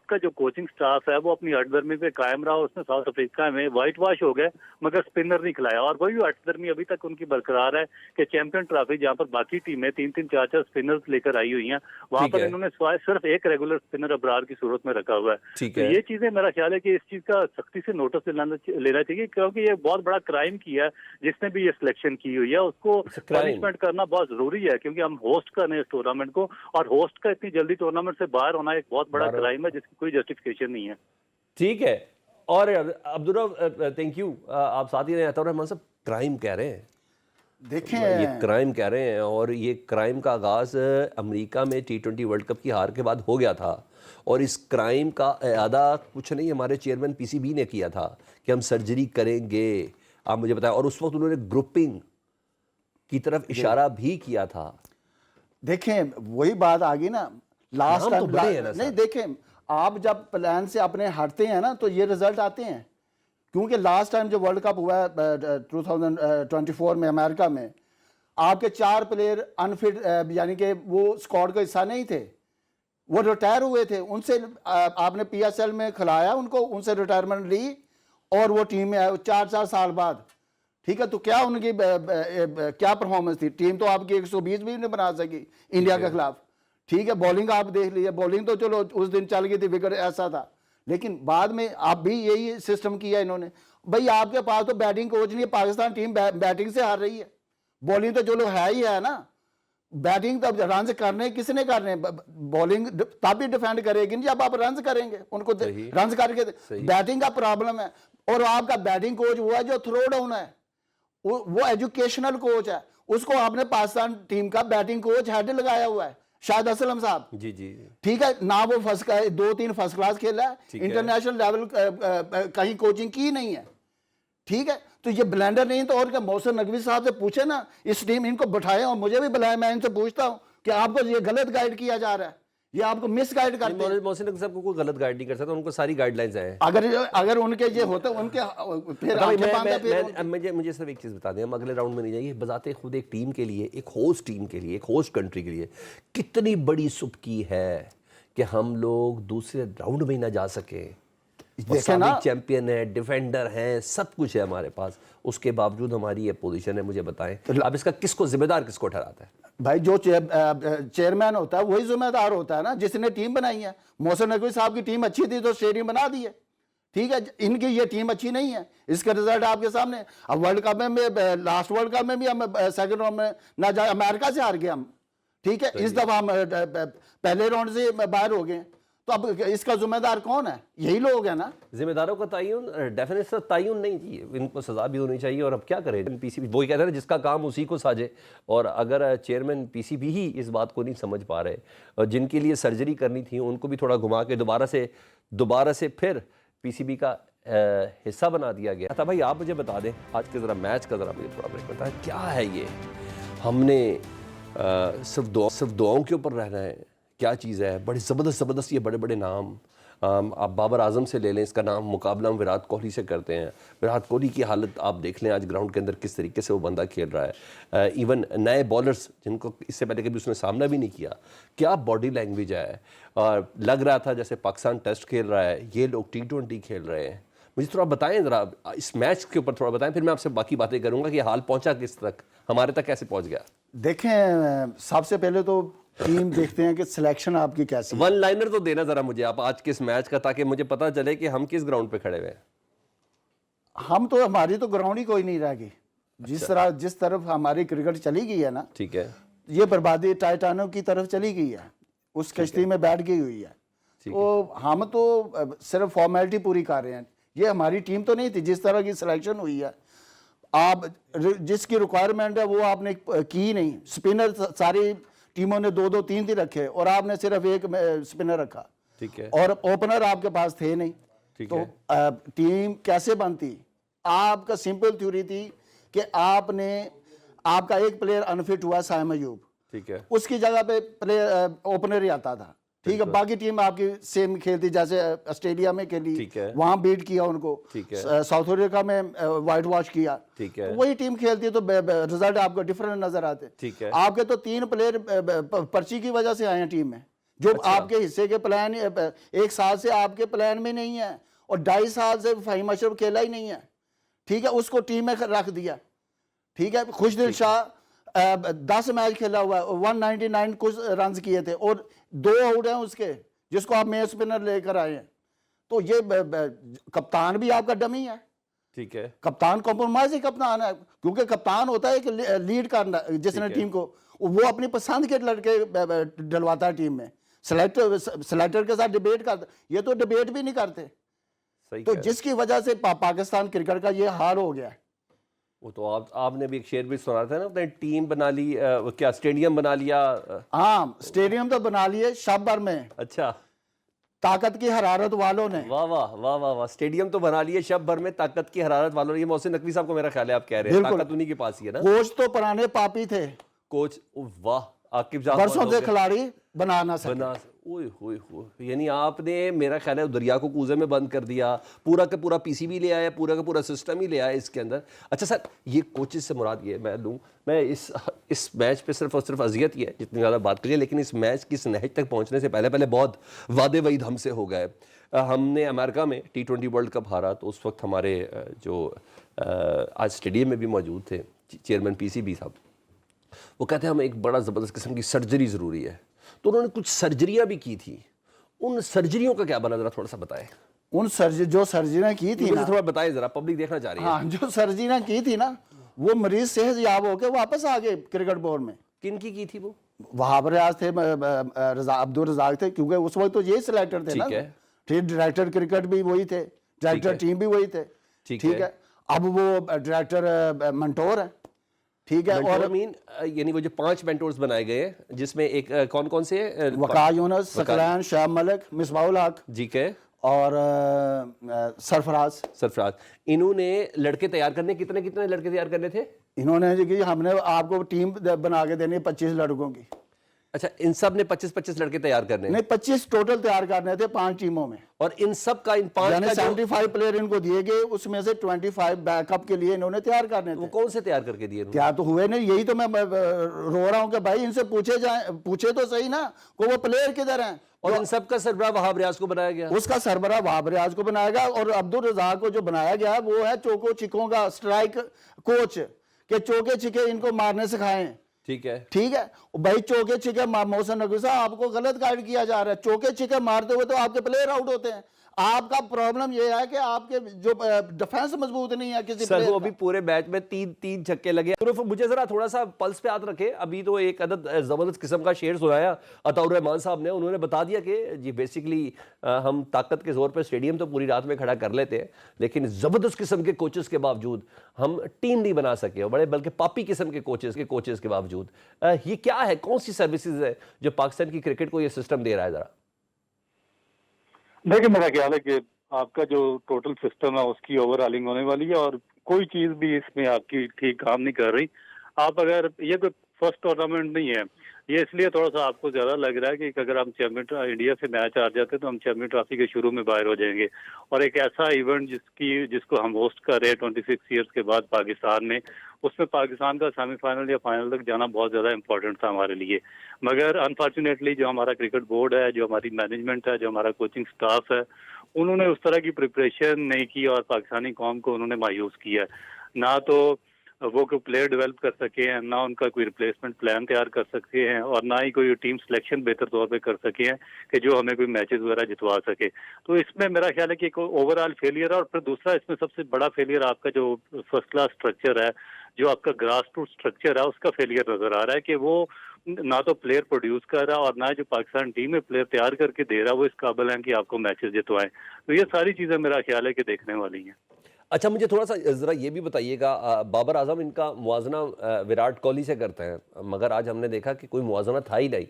کا جو coaching staff ہے وہ اپنی ہٹ درمی پہ قائم رہا. اس نے ساؤتھ افریقہ میں وائٹ واش ہو گئے مگر اسپنر نہیں کھلایا, اور وہی ہٹ درمی ابھی تک ان کی برقرار ہے کہ چیمپئن ٹرافی جہاں پر باقی ٹیمیں 3-3 4-4 اسپنرز لے کر آئی ہوئی ہیں, وہاں پر انہوں نے صرف ایک ریگولر اسپنر ابرار کی صورت میں رکھا ہوا ہے. تو یہ چیزیں میرا خیال ہے کہ اس چیز کا سختی سے نوٹس لینا چاہیے, کیونکہ یہ بہت بڑا کرائم کیا ہے جس نے بھی یہ سلیکشن کی ہوئی ہے, اس کو پنشمنٹ کرنا بہت ضروری ہے, کیونکہ ہم ہوسٹ کر رہے ہیں اس ٹورنامنٹ کو, اور ہوسٹ کا اتنی جلدی ٹورنامنٹ سے باہر ہونا ایک بہت بڑا کرائم ہے جس کی کوئی جسٹیفیکیشن نہیں ہے. ٹھیک ہے. اور عبدالرؤف تھینک یو, آپ ساتھ ہی رہے. عطا الرحمان صاحب کرائم کہہ رہے ہیں, دیکھیں یہ کرائم کہہ رہے ہیں, اور یہ کرائم کا آغاز امریکہ میں T20 ورلڈ کپ کی ہار کے بعد ہو گیا تھا, اور اس کرائم کا اعادہ کچھ نہیں ہمارے چیئرمین PCB نے کیا تھا کہ ہم سرجری کریں گے, آپ مجھے بتائیں, اور اس وقت انہوں نے گروپنگ کی طرف اشارہ بھی کیا تھا. دیکھیں وہی بات آ گئی نا, لاسٹ ٹائم نہیں, دیکھیں آپ جب پلان سے اپنے ہٹتے ہیں نا تو یہ رزلٹ آتے ہیں, کیونکہ لاسٹ ٹائم جو ورلڈ کپ ہوا ہے 2024 میں امریکہ میں, آپ کے 4 پلیئر انفٹ یعنی کہ وہ اسکواڈ کا حصہ نہیں تھے, وہ ریٹائر ہوئے تھے, ان سے آپ نے PSL میں کھلایا ان کو, ان سے ریٹائرمنٹ لی اور وہ ٹیم میں آئے 4 سال بعد. ٹھیک ہے, تو کیا ان کی کیا پرفارمنس تھی؟ ٹیم تو آپ کی 120 بھی نہیں بنا سکی انڈیا کے خلاف. ٹھیک ہے, بولنگ آپ دیکھ لیجیے, بولنگ تو چلو اس دن چل گئی تھی, وکٹ ایسا تھا, لیکن بعد میں آپ بھی یہی سسٹم کیا انہوں نے. بھائی آپ کے پاس تو بیٹنگ کوچ نہیں ہے, پاکستان ٹیم بیٹنگ سے ہار رہی ہے, بولنگ تو چلو ہے ہی ہے نا, بیٹنگ تو رنز کرنے کس نے کرنے, بولنگ تب بھی ڈیفینڈ کرے گی جب آپ رنز کریں گے, ان کو رنز کر کے. بیٹنگ کا پرابلم ہے, اور آپ کا بیٹنگ کوچ ہوا جو تھرو ڈاؤن ہے, وہ ایجوکیشنل کوچ ہے, اس کو آپ نے پاکستان ٹیم کا بیٹنگ کوچ ہیڈ لگایا ہوا ہے, شاہد اسلم صاحب. جی جی ٹھیک ہے, نہ وہ 2-3 فرسٹ کلاس کھیلا ہے, انٹرنیشنل لیول کہیں کوچنگ کی نہیں ہے. ٹھیک ہے, تو یہ بلینڈر نہیں تو اور کیا. محسن نقوی صاحب سے پوچھے نا, اس ٹیم ان کو بٹھائے اور مجھے بھی بلائے, میں ان سے پوچھتا ہوں کہ آپ کو یہ غلط گائیڈ کیا جا رہا ہے, یہ آپ کو مس گائیڈ کرتے ہیں. محسن نقوی صاحب کو کوئی غلط گائیڈ نہیں کر سکتا, ان کو ساری گائیڈ لائنز ہیں. اگر ان کے یہ ہوتا ان کے مجھے صرف ایک چیز بتا دیں, ہم اگلے راؤنڈ میں نہیں جائیں گے. بذات خود ایک ٹیم کے لیے, ایک ہوسٹ ٹیم کے لیے, ایک ہوسٹ کنٹری کے لیے کتنی بڑی سبکی ہے کہ ہم لوگ دوسرے راؤنڈ میں ہی نہ جا سکیں. سابق چیمپئن ہے, ڈیفینڈر ہیں, سب کچھ ہے ہمارے پاس, اس کے باوجود ہماری یہ پوزیشن ہے. مجھے بتائیں اب اس کا کس کو ذمہ دار کس کو ٹھہراتا ہے؟ بھائی جو چیئرمین ہوتا ہے وہی ذمہ دار ہوتا ہے نا, جس نے ٹیم بنائی ہے. محسن نقوی صاحب کی ٹیم اچھی تھی تو اسٹیڈیم بنا دی ہے. ٹھیک ہے, ان کی یہ ٹیم اچھی نہیں ہے, اس کا رزلٹ آپ کے سامنے. اب ورلڈ کپ میں لاسٹ ورلڈ کپ میں بھی ہم سیکنڈ راؤنڈ میں نہ جائے, امریکہ سے ہار گئے ہم. ٹھیک ہے, اس دفعہ ہم پہلے راؤنڈ سے باہر ہو گئے, تو اب اس کا ذمہ دار کون ہے؟ یہی لوگ ہیں نا. ذمہ داروں کا تعین ڈیفینیٹ تعین نہیں چاہیے, ان کو سزا بھی ہونی چاہیے. اور اب کیا کرے PCB, وہی کہتے ہیں جس کا کام اسی کو ساجے. اور اگر چیئرمین PCB ہی اس بات کو نہیں سمجھ پا رہے, اور جن کے لیے سرجری کرنی تھی ان کو بھی تھوڑا گھما کے دوبارہ سے پھر PCB کا حصہ بنا دیا گیا تھا. بھائی آپ مجھے بتا دیں آج کے ذرا میچ کا ذرا مجھے تھوڑا بریک بتائیں, کیا ہے یہ؟ ہم نے صرف دعاؤں کے اوپر رہنا ہے, کیا چیز ہے؟ بڑے زبردست یہ بڑے نام, آپ بابر اعظم سے لے لیں, اس کا نام مقابلہ ہم وراٹ کوہلی سے کرتے ہیں. وراٹ کوہلی کی حالت آپ دیکھ لیں آج گراؤنڈ کے اندر کس طریقے سے وہ بندہ کھیل رہا ہے. ایون نئے بالرز جن کو اس سے پہلے کبھی اس نے سامنا بھی نہیں کیا, کیا باڈی لینگویج ہے. اور لگ رہا تھا جیسے پاکستان ٹیسٹ کھیل رہا ہے, یہ لوگ T20 کھیل رہے ہیں. مجھے تھوڑا بتائیں ذرا اس میچ کے اوپر تھوڑا بتائیں, پھر میں آپ سے باقی باتیں کروں گا کہ حال پہنچا کس تک, ہمارے تک کیسے پہنچ گیا. دیکھیں سب سے پہلے تو ٹیم دیکھتے ہیں کہ سلیکشن آپ کی کیسی ہے. ون لائنر تو دینا ذرا مجھے آپ آج کے اس میچ کا, تاکہ مجھے پتا چلے کہ ہم کس گراؤنڈ پہ کھڑے ہوئے ہیں. ہم تو, ہماری تو گراؤنڈ ہی کوئی نہیں رہ گئی. جس طرف ہماری کرکٹ چلی گئی ہے نا, ٹھیک ہے, یہ بربادی ٹائٹانو کی طرف چلی گئی ہے, اس کشتی میں بیٹھ گئی ہوئی ہے. تو ہم تو صرف فارمیلٹی پوری کر رہے ہیں. یہ ہماری ٹیم تو نہیں تھی جس طرح کی سلیکشن ہوئی ہے. آپ جس کی ریکوائرمنٹ ہے وہ آپ نے کی نہیں. سپنر ساری ٹیموں نے 2-2-3 رکھے اور آپ نے صرف ایک سپنر رکھا. ٹھیک ہے, اور اوپنر آپ کے پاس تھے نہیں. تو ٹیم کیسے بنتی؟ آپ کا سمپل تھیوری تھی کہ آپ کا ایک پلیئر انفٹ ہوا, سائم ایوب, ٹھیک ہے, اس کی جگہ پہ پلیئر اوپنر ہی آتا تھا. ٹھیک ہے, باقی ٹیم آپ کی سیم کھیلتی, جیسے آسٹریلیا میں کھیلی, وہاں بیٹ کیا ان کو, ساؤتھ افریقہ میں وائٹ واش کیا, وہی ٹیم کھیلتی ہے تو رزلٹ آپ کو ڈفرنٹ نظر آتے. آپ کے تو 3 پلیئر پرچی کی وجہ سے آئے ہیں ٹیم میں, جو آپ کے حصے کے پلان 1 سال سے آپ کے پلان میں نہیں ہے، اور 2.5 سال سے فہیم اشرف کھیلا ہی نہیں ہے، ٹھیک ہے، اس کو ٹیم میں رکھ دیا، ٹھیک ہے. خوش دل شاہ 10 میچ کھیلا ہوا ہے، 199 کچھ رنز کیے تھے، اور 2 آؤٹ ہیں اس کے، جس کو آپ مین اسپنر لے کر آئے ہیں. تو یہ کپتان بھی آپ کا ڈمی ہے. ٹھیک ہے، کپتان کمپرومائز ہی کپتان ہے، کیونکہ کپتان ہوتا ہے کہ لیڈ کرنا، جس نے ٹیم کو وہ اپنی پسند کے لڑکے ڈلواتا ہے ٹیم میں، سلیکٹر کے ساتھ ڈیبیٹ کرتا. یہ تو ڈیبیٹ بھی نہیں کرتے. تو جس کی وجہ سے پاکستان کرکٹ کا یہ حال ہو گیا ہے. وہ تو آپ نے بھی ایک شعر بھی سنا تھا نا، ٹیم بنا لی، کیا اسٹیڈیم بنا لیا. ہاں اسٹیڈیم تو بنا لیے شب بھر میں، اچھا، طاقت کی حرارت والوں نے. واہ واہ واہ واہ واہ، اسٹیڈیم تو بنا لیے شب بھر میں طاقت کی حرارت والوں نے. یہ محسن نقوی صاحب کو میرا خیال ہے آپ کہہ رہے ہیں، طاقت انہی کے پاس ہی ہے نا. کوچ تو پرانے پاپی تھے، کوچ واہ عاقب جان برسوں سے کھلاڑی بنا نہ سکے. اوئے ہوئے ہوئے، یعنی آپ نے میرا خیال ہے دریا کو کوزے میں بند کر دیا. پورا کا پورا پی سی بھی لے آیا، پورا کا پورا سسٹم ہی لے آیا اس کے اندر. اچھا سر، یہ کوچز سے مراد یہ میں لوں، میں اس میچ پہ صرف اور صرف اذیت یہ ہے جتنی زیادہ بات کریے، لیکن اس میچ کی اس نہج تک پہنچنے سے پہلے بہت وعدے وعید ہم سے ہو گئے. ہم نے امریکہ میں T20 ورلڈ کپ ہارا، تو اس وقت ہمارے جو آج اسٹیڈیم میں بھی موجود تھے چیئرمین PCB صاحب، وہ کہتے ہیں ہمیں ایک بڑا زبردست قسم کی سرجری ضروری ہے. تو انہوں نے کچھ سرجریاں بھی کی تھی. ان سرجریوں کا کیا بنا، ذرا تھوڑا سا بتائیں. ان جو سرجریاں کی تھی نا، تھوڑا بتائیں ذرا، پبلک دیکھنا چاہ رہی ہے. ہاں، جو سرجریاں کی تھی نا، وہ مریض صحت یاب ہو کے واپس آ گئے کرکٹ بورڈ میں. کن کی تھی وہ؟ وہاب ریاض تھے، عبدالرزاق تھے، کیونکہ اس وقت تو یہی سلیکٹر تھے نا. پھر ڈائریکٹر کرکٹ بھی وہی تھے، ڈائریکٹر ٹیم بھی وہی تھے. ٹھیک ہے، اب وہ ڈائریکٹر منٹور ہیں. ٹھیک ہے، اور یعنی وہ جو 5 مینٹورز بنائے گئے جس میں ایک کون سے ہیں؟ وقار یونس، ثقلین، شعیب ملک، مصباح الحق جی کے، اور سرفراز. انہوں نے لڑکے تیار کرنے، کتنے لڑکے تیار کرنے تھے انہوں نے کہ ہم نے آپ کو ٹیم بنا کے دینی 25 لڑکوں کی. اچھا، ان سب نے 25 لڑکے تیار کرنے؟ نہیں، 25 ٹوٹل تیار کرنے تھے 5 ٹیموں میں. اور ان سب کا ان 5 یعنی 75 پلیئر ان کو دیے گئے، اس میں سے 25 بیک اپ کے لیے انہوں نے تیار کرنے تھے. وہ کون سے تیار کر کے دیے؟ تیار تو ہوئے نہیں. یہی تو میں رو رہا ہوں کہ بھائی ان سے پوچھے تو صحیح نا کہ وہ پلیئر کدھر ہیں. اور ان سب کا سربراہ وہاب ریاض کو بنایا گیا. اس کا سربراہ وہاب ریاض کو بنایا گیا، اور عبدالرزاق کو جو بنایا گیا وہ ہے چوکو چکوں کا اسٹرائک کوچ، کہ چوکے چھکے ان کو مارنے سکھائیں. ٹھیک ہے بھائی، چوکے چھکے محسن نقوی صاحب آپ کو غلط گائیڈ کیا جا رہا ہے. چوکے چھکے مارتے ہوئے تو آپ کے پلیئر آؤٹ ہوتے ہیں. آپ کا پرابلم یہ ہے کہ آپ کے جو ڈیفنس مضبوط نہیں ہے کسی پلیئر کا. وہ ابھی پورے میچ میں 3 چھکے لگے. مجھے ذرا تھوڑا سا پلس پہ ہاتھ رکھے. ابھی تو ایک عدد زبردست قسم کا شعر سنایا عطاء الرحمان صاحب نے. انہوں نے بتا دیا کہ جی بیسیکلی ہم طاقت کے زور پہ اسٹیڈیم تو پوری رات میں کھڑا کر لیتے ہیں، لیکن زبردست قسم کے کوچز کے باوجود ہم ٹیم نہیں بنا سکے، اور بڑے بلکہ پاپی قسم کے کوچز کے باوجود. یہ کیا ہے، کون سی سروسز ہے جو پاکستان کی کرکٹ کو یہ سسٹم دے رہا ہے؟ ذرا دیکھیں، میرا خیال ہے کہ آپ کا جو ٹوٹل سسٹم ہے اس کی اوور ہالنگ ہونے والی ہے، اور کوئی چیز بھی اس میں آپ کی ٹھیک کام نہیں کر رہی. آپ اگر یہ کوئی فرسٹ ٹورنامنٹ نہیں ہے، یہ اس لیے تھوڑا سا آپ کو زیادہ لگ رہا ہے کہ اگر ہم چیمپئن انڈیا سے میچ ہار جاتے تو ہم چیمپئن ٹرافی کے شروع میں باہر ہو جائیں گے. اور ایک ایسا ایونٹ جس کو ہم ہوسٹ کر رہے ہیں 26 ایئرس کے بعد پاکستان میں، اس میں پاکستان کا سیمی فائنل یا فائنل تک جانا بہت زیادہ امپورٹنٹ تھا ہمارے لیے. مگر انفارچونیٹلی جو ہمارا کرکٹ بورڈ ہے، جو ہماری مینجمنٹ ہے، جو ہمارا کوچنگ سٹاف ہے، انہوں نے اس طرح کی پریپریشن نہیں کی اور پاکستانی قوم کو انہوں نے مایوس کیا. نہ تو وہ کوئی پلیئر ڈیولپ کر سکے ہیں، نہ ان کا کوئی ریپلیسمنٹ پلان تیار کر سکتے ہیں، اور نہ ہی کوئی ٹیم سلیکشن بہتر طور پہ کر سکے ہیں کہ جو ہمیں کوئی میچز وغیرہ جتوا سکے. تو اس میں میرا خیال ہے کہ ایک اوور آل فیلئر ہے. اور پھر دوسرا اس میں سب سے بڑا فیلئر آپ کا جو فرسٹ کلاس اسٹرکچر ہے، جو آپ کا گراس روٹ اسٹرکچر ہے، اس کا فیلئر نظر آ رہا ہے کہ وہ نہ تو پلیئر پروڈیوس کر رہا، اور نہ جو پاکستان ٹیم میں پلیئر تیار کر کے دے رہا وہ اس قابل ہیں کہ آپ کو میچز جتوائیں. تو یہ ساری چیزیں میرا خیال ہے کہ دیکھنے والی ہیں. اچھا، مجھے تھوڑا سا ذرا یہ بھی بتائیے گا، بابر اعظم ان کا موازنہ وراٹ کوہلی سے کرتے ہیں، مگر آج ہم نے دیکھا کہ کوئی موازنہ تھا ہی نہیں،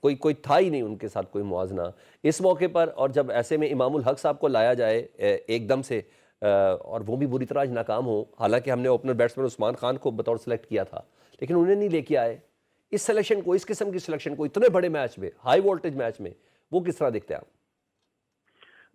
کوئی تھا ہی نہیں ان کے ساتھ کوئی موازنہ اس موقع پر. اور جب ایسے میں امام الحق صاحب کو لایا جائے ایک دم سے، اور وہ بھی بری طرح ناکام ہو، حالانکہ ہم نے اوپنر بیٹسمین عثمان خان کو بطور سلیکٹ کیا تھا، لیکن انہیں نہیں لے کے آئے. اس سلیکشن کو، اس قسم کی سلیکشن کو اتنے بڑے میچ میں، ہائی وولٹیج میچ میں، وہ کس طرح دیکھتے ہیں آپ؟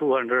200